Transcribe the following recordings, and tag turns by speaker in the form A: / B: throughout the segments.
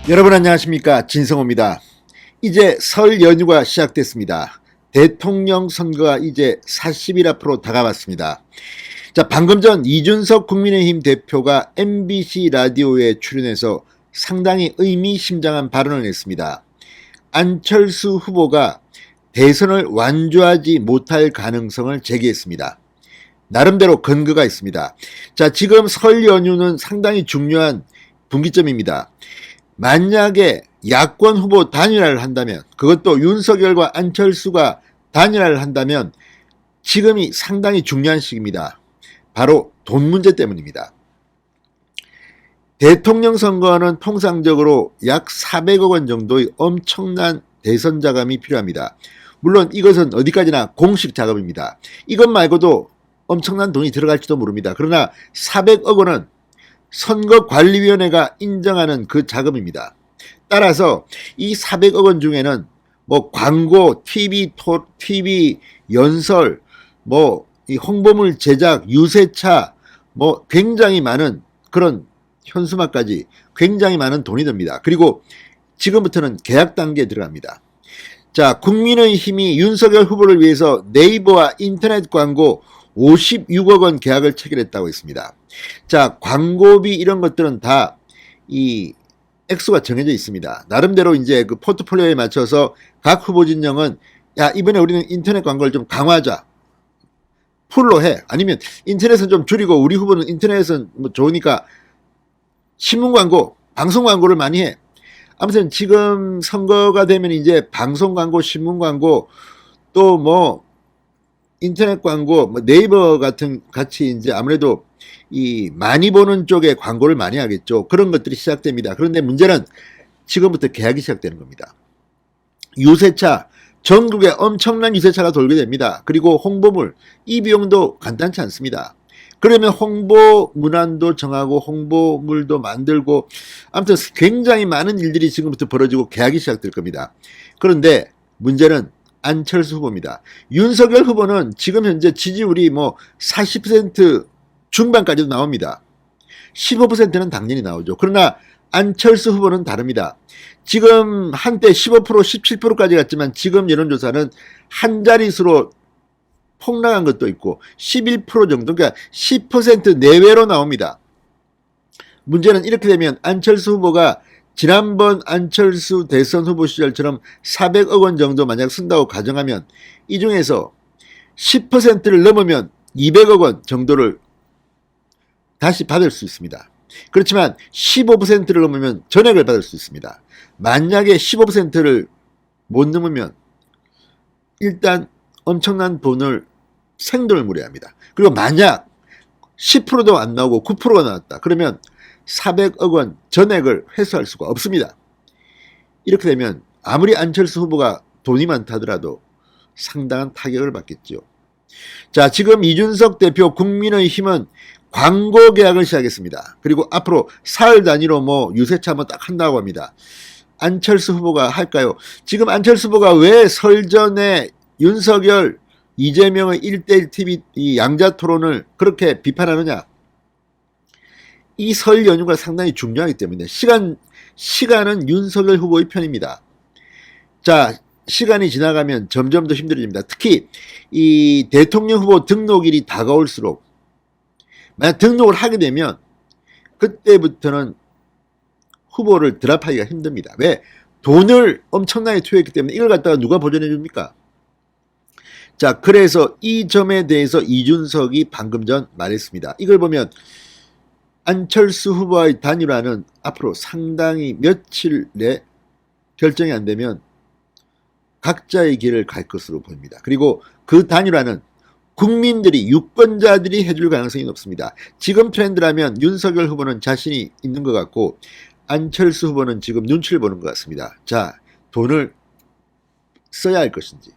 A: 여러분 안녕하십니까, 진성호입니다. 이제 설 연휴가 시작됐습니다. 대통령 선거가 이제 40일 앞으로 다가왔습니다. 자, 방금 전 이준석 국민의힘 대표가 MBC 라디오에 출연해서 상당히 의미심장한 발언을 했습니다. 안철수 후보가 대선을 완주하지 못할 가능성을 제기했습니다. 나름대로 근거가 있습니다. 자, 지금 설 연휴는 상당히 중요한 분기점입니다. 만약에 야권 후보 단일화를 한다면, 그것도 윤석열과 안철수가 단일화를 한다면 지금이 상당히 중요한 시기입니다. 바로 돈 문제 때문입니다. 대통령 선거는 통상적으로 약 400억 원 정도의 엄청난 대선 자금이 필요합니다. 물론 이것은 어디까지나 공식 자금입니다. 이것 말고도 엄청난 돈이 들어갈지도 모릅니다. 그러나 400억 원은 선거관리위원회가 인정하는 그 자금입니다. 따라서 이 400억 원 중에는 뭐 광고, TV 연설, 이 홍보물 제작, 유세차, 굉장히 많은 그런 현수막까지 굉장히 많은 돈이 듭니다. 그리고 지금부터는 계약 단계에 들어갑니다. 자, 국민의힘이 윤석열 후보를 위해서 네이버와 인터넷 광고 56억 원 계약을 체결했다고 했습니다. 자, 광고비 이런 것들은 다 이 액수가 정해져 있습니다. 나름대로 이제 그 포트폴리오에 맞춰서 각 후보 진영은 야, 이번에 우리는 인터넷 광고를 좀 강화하자. 풀로 해. 아니면 인터넷은 좀 줄이고 우리 후보는 인터넷은 좋으니까 신문 광고, 방송 광고를 많이 해. 아무튼 지금 선거가 되면 이제 방송 광고, 신문 광고, 또 인터넷 광고, 네이버 같이 이제 아무래도 이 많이 보는 쪽에 광고를 많이 하겠죠. 그런 것들이 시작됩니다. 그런데 문제는 지금부터 계약이 시작되는 겁니다. 유세차, 전국에 엄청난 유세차가 돌게 됩니다. 그리고 홍보물, 이 비용도 간단치 않습니다. 그러면 홍보 문안도 정하고 홍보물도 만들고 아무튼 굉장히 많은 일들이 지금부터 벌어지고 계약이 시작될 겁니다. 그런데 문제는 안철수 후보입니다. 윤석열 후보는 지금 현재 지지율이 40% 중반까지도 나옵니다. 15%는 당연히 나오죠. 그러나 안철수 후보는 다릅니다. 지금 한때 15%, 17%까지 갔지만 지금 여론조사는 한 자릿수로 폭락한 것도 있고 11% 정도, 그러니까 10% 내외로 나옵니다. 문제는 이렇게 되면 안철수 후보가 지난번 안철수 대선 후보 시절처럼 400억 원 정도 만약 쓴다고 가정하면 이 중에서 10%를 넘으면 200억 원 정도를 다시 받을 수 있습니다. 그렇지만 15%를 넘으면 전액을 받을 수 있습니다. 만약에 15%를 못 넘으면 일단 엄청난 생돈을 물어야 합니다. 그리고 만약 10%도 안 나오고 9%가 나왔다. 그러면 400억 원 전액을 회수할 수가 없습니다. 이렇게 되면 아무리 안철수 후보가 돈이 많다 하더라도 상당한 타격을 받겠죠. 자, 지금 이준석 대표 국민의힘은 광고 계약을 시작했습니다. 그리고 앞으로 사흘 단위로 유세차 딱 한다고 합니다. 안철수 후보가 할까요? 지금 안철수 후보가 왜 설 전에 윤석열, 이재명의 1대1 TV 이 양자 토론을 그렇게 비판하느냐? 이 설 연휴가 상당히 중요하기 때문에 시간은 윤석열 후보의 편입니다. 자, 시간이 지나가면 점점 더 힘들어집니다. 특히 이 대통령 후보 등록일이 다가올수록 만약 등록을 하게 되면 그때부터는 후보를 드랍하기가 힘듭니다. 왜? 돈을 엄청나게 투여했기 때문에 이걸 갖다가 누가 보전해 줍니까? 자, 그래서 이 점에 대해서 이준석이 방금 전 말했습니다. 이걸 보면 안철수 후보와의 단일화는 앞으로 상당히 며칠 내 결정이 안 되면 각자의 길을 갈 것으로 보입니다. 그리고 그 단일화는 국민들이, 유권자들이 해줄 가능성이 높습니다. 지금 트렌드라면 윤석열 후보는 자신이 있는 것 같고 안철수 후보는 지금 눈치를 보는 것 같습니다. 자, 돈을 써야 할 것인지.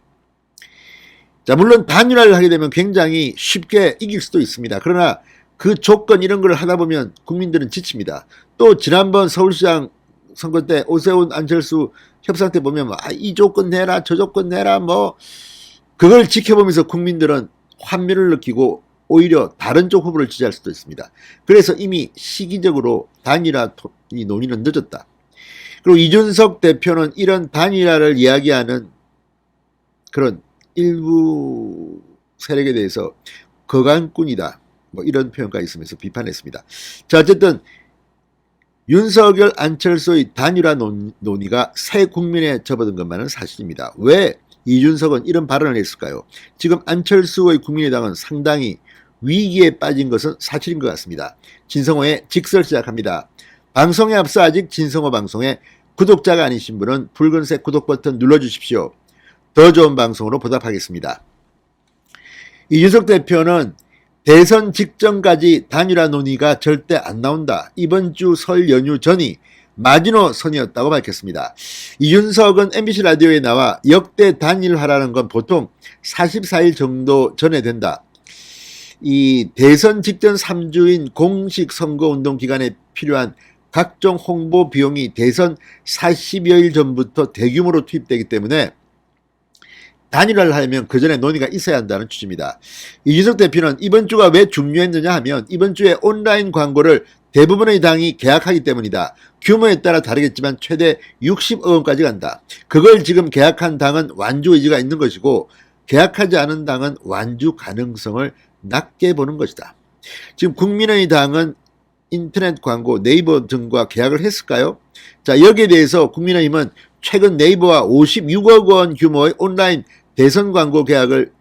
A: 자, 물론 단일화를 하게 되면 굉장히 쉽게 이길 수도 있습니다. 그러나 그 조건 이런 걸 하다 보면 국민들은 지칩니다. 또 지난번 서울시장 선거 때 오세훈 안철수 협상 때 보면 이 조건 내라 저 조건 내라 그걸 지켜보면서 국민들은 환멸을 느끼고 오히려 다른 쪽 후보를 지지할 수도 있습니다. 그래서 이미 시기적으로 단일화 이 논의는 늦었다. 그리고 이준석 대표는 이런 단일화를 이야기하는 그런 일부 세력에 대해서 거강꾼이다, 뭐 이런 표현까지 있으면서 비판했습니다. 자, 어쨌든 윤석열 안철수의 단일화 논의가 새 국민에 접어든 것만은 사실입니다. 왜 이준석은 이런 발언을 했을까요? 지금 안철수의 국민의당은 상당히 위기에 빠진 것은 사실인 것 같습니다. 진성호의 직설 시작합니다. 방송에 앞서 아직 진성호 방송에 구독자가 아니신 분은 붉은색 구독 버튼 눌러주십시오. 더 좋은 방송으로 보답하겠습니다. 이준석 대표는 대선 직전까지 단일화 논의가 절대 안 나온다. 이번 주 설 연휴 전이 마지노선이었다고 밝혔습니다. 이준석은 MBC 라디오에 나와 역대 단일화라는 건 보통 44일 정도 전에 된다. 이 대선 직전 3주인 공식 선거운동 기간에 필요한 각종 홍보 비용이 대선 40여일 전부터 대규모로 투입되기 때문에 단일화를 하려면 그 전에 논의가 있어야 한다는 취지입니다. 이준석 대표는 이번 주가 왜 중요했느냐 하면 이번 주에 온라인 광고를 대부분의 당이 계약하기 때문이다. 규모에 따라 다르겠지만 최대 60억 원까지 간다. 그걸 지금 계약한 당은 완주 의지가 있는 것이고 계약하지 않은 당은 완주 가능성을 낮게 보는 것이다. 지금 국민의당은 인터넷 광고 네이버 등과 계약을 했을까요? 자, 여기에 대해서 국민의힘은 최근 네이버와 56억 원 규모의 온라인 대선 광고 계약을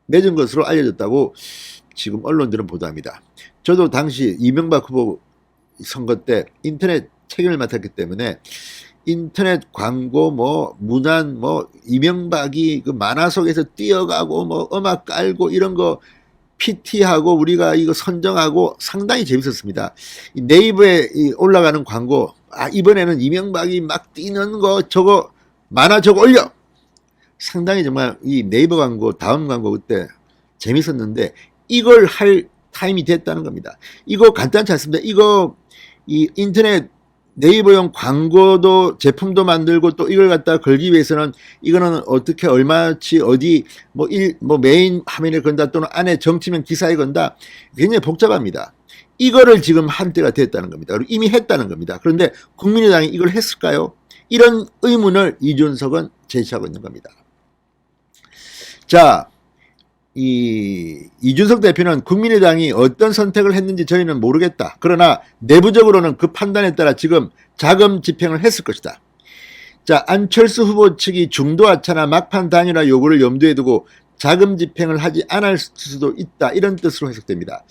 A: 맺은 것으로 알려졌다고 지금 언론들은 보도합니다. 저도 당시 이명박 후보 선거 때 인터넷 책임을 맡았기 때문에 인터넷 광고 뭐 문안 뭐 이명박이 그 만화 속에서 뛰어가고 뭐 음악 깔고 이런 거 PT하고 우리가 이거 선정하고 상당히 재밌었습니다. 네이버에 올라가는 광고, 이번에는 이명박이 막 뛰는 거 저거 만화 저거 올려. 상당히 정말 이 네이버 광고 다음 광고 그때 재밌었는데 이걸 할 타임이 됐다는 겁니다. 이거 간단치 않습니다. 이거 이 인터넷 네이버용 광고도 제품도 만들고 또 이걸 갖다 걸기 위해서는 이거는 어떻게 얼마치 어디 뭐 메인 화면에 건다 또는 안에 정치면 기사에 건다 굉장히 복잡합니다. 이거를 지금 할 때가 됐다는 겁니다. 그리고 이미 했다는 겁니다. 그런데 국민의당이 이걸 했을까요? 이런 의문을 이준석은 제시하고 있는 겁니다. 자, 이준석 대표는 국민의당이 어떤 선택을 했는지 저희는 모르겠다. 그러나 내부적으로는 그 판단에 따라 지금 자금 집행을 했을 것이다. 자, 안철수 후보 측이 중도 하차나 막판 단일화 요구를 염두에 두고 자금 집행을 하지 않을 수도 있다. 이런 뜻으로 해석됩니다.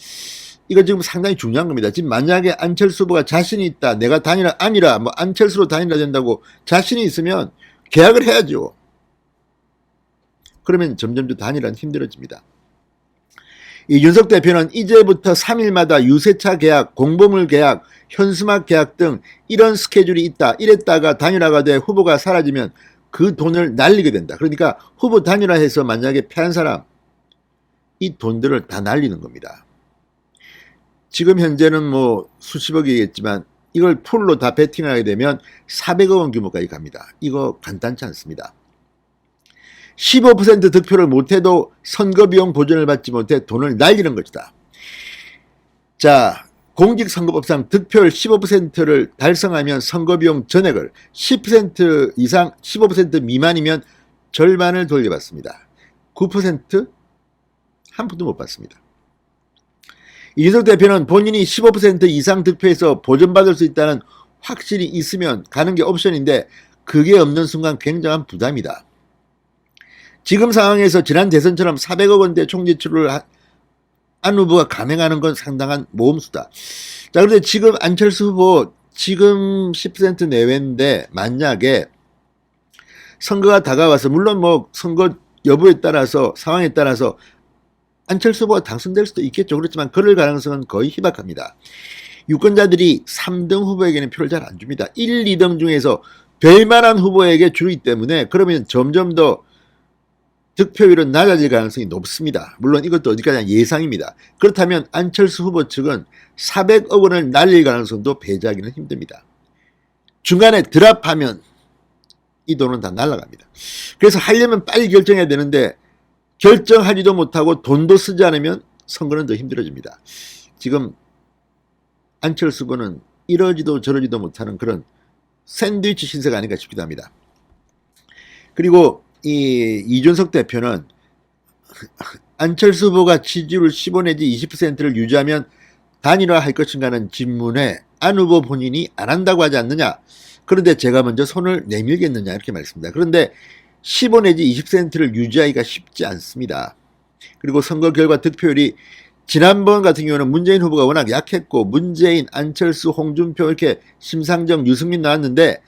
A: 이거 지금 상당히 중요한 겁니다. 지금 만약에 안철수 후보가 자신이 있다. 내가 단일화 아니라 뭐 안철수로 단일화 된다고 자신이 있으면 계약을 해야죠. 그러면 점점 더 단일화는 힘들어집니다. 이준석 대표는 이제부터 3일마다 유세차 계약, 공보물 계약, 현수막 계약 등 이런 스케줄이 있다. 이랬다가 단일화가 돼 후보가 사라지면 그 돈을 날리게 된다. 그러니까 후보 단일화해서 만약에 패한 사람 이 돈들을 다 날리는 겁니다. 지금 현재는 뭐 수십억이겠지만 이걸 풀로 다 베팅하게 되면 400억 원 규모까지 갑니다. 이거 간단치 않습니다. 15% 득표를 못해도 선거비용 보전을 받지 못해 돈을 날리는 것이다. 자, 공직선거법상 득표율 15%를 달성하면 선거비용 전액을 10% 이상 15% 미만이면 절반을 돌려받습니다. 9% 한 푼도 못 받습니다. 이준석 대표는 본인이 15% 이상 득표해서 보전받을 수 있다는 확신이 있으면 가는 게 옵션인데 그게 없는 순간 굉장한 부담이다. 지금 상황에서 지난 대선처럼 400억 원대 총지출을 안 후보가 감행하는 건 상당한 모험수다. 자, 그런데 지금 안철수 후보 지금 10% 내외인데 만약에 선거가 다가와서 물론 뭐 선거 여부에 따라서 상황에 따라서 안철수 후보가 당선될 수도 있겠죠. 그렇지만 그럴 가능성은 거의 희박합니다. 유권자들이 3등 후보에게는 표를 잘 안 줍니다. 1, 2등 중에서 별만한 후보에게 주기 때문에 그러면 점점 더 득표율은 낮아질 가능성이 높습니다. 물론 이것도 어디까지나 예상입니다. 그렇다면 안철수 후보 측은 400억 원을 날릴 가능성도 배제하기는 힘듭니다. 중간에 드랍하면 이 돈은 다 날아갑니다. 그래서 하려면 빨리 결정해야 되는데 결정하지도 못하고 돈도 쓰지 않으면 선거는 더 힘들어집니다. 지금 안철수 후보는 이러지도 저러지도 못하는 그런 샌드위치 신세가 아닌가 싶기도 합니다. 그리고 이 이준석 대표는 안철수 후보가 지지율 15 내지 20%를 유지하면 단일화할 것인가는 질문에 안 후보 본인이 안 한다고 하지 않느냐. 그런데 제가 먼저 손을 내밀겠느냐 이렇게 말했습니다. 그런데 15 내지 20%를 유지하기가 쉽지 않습니다. 그리고 선거 결과 득표율이 지난번 같은 경우는 문재인 후보가 워낙 약했고 문재인, 안철수, 홍준표 이렇게 심상정, 유승민 나왔는데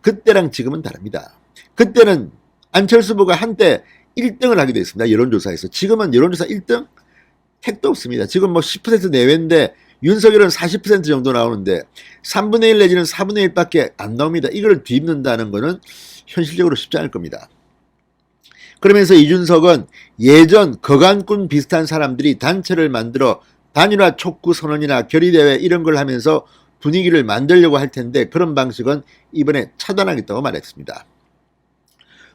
A: 그때랑 지금은 다릅니다. 그때는 안철수 후보가 한때 1등을 하기도 했습니다. 여론조사에서. 지금은 여론조사 1등? 택도 없습니다. 지금 뭐 10% 내외인데 윤석열은 40% 정도 나오는데 3분의 1 내지는 4분의 1밖에 안 나옵니다. 이걸 뒤집는다는 것은 현실적으로 쉽지 않을 겁니다. 그러면서 이준석은 예전 거간꾼 비슷한 사람들이 단체를 만들어 단일화 촉구 선언이나 결의대회 이런 걸 하면서 분위기를 만들려고 할 텐데 그런 방식은 이번에 차단하겠다고 말했습니다.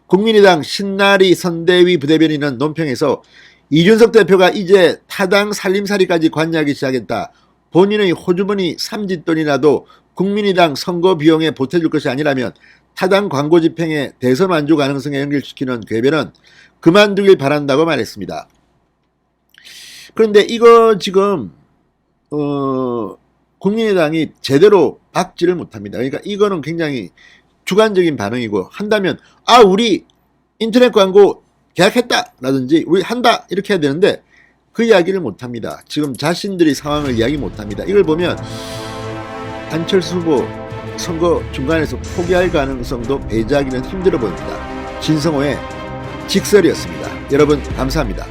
A: 국민의당 신나리 선대위 부대변인은 논평에서 이준석 대표가 이제 타당 살림살이까지 관여하기 시작했다. 본인의 호주머니 삼짓돈이라도 국민의당 선거 비용에 보태줄 것이 아니라면 타당 광고 집행에 대선 완주 가능성에 연결시키는 궤변은 그만두길 바란다고 말했습니다. 그런데 이거 지금 국민의당이 제대로 박지를 못합니다. 그러니까 이거는 굉장히 주관적인 반응이고 한다면 우리 인터넷 광고 계약했다 라든지 우리 한다 이렇게 해야 되는데 그 이야기를 못합니다. 지금 자신들이 상황을 이야기 못합니다. 이걸 보면 안철수 후보 선거 중간에서 포기할 가능성도 배제하기는 힘들어 보입니다. 진성호의 직설이었습니다. 여러분 감사합니다.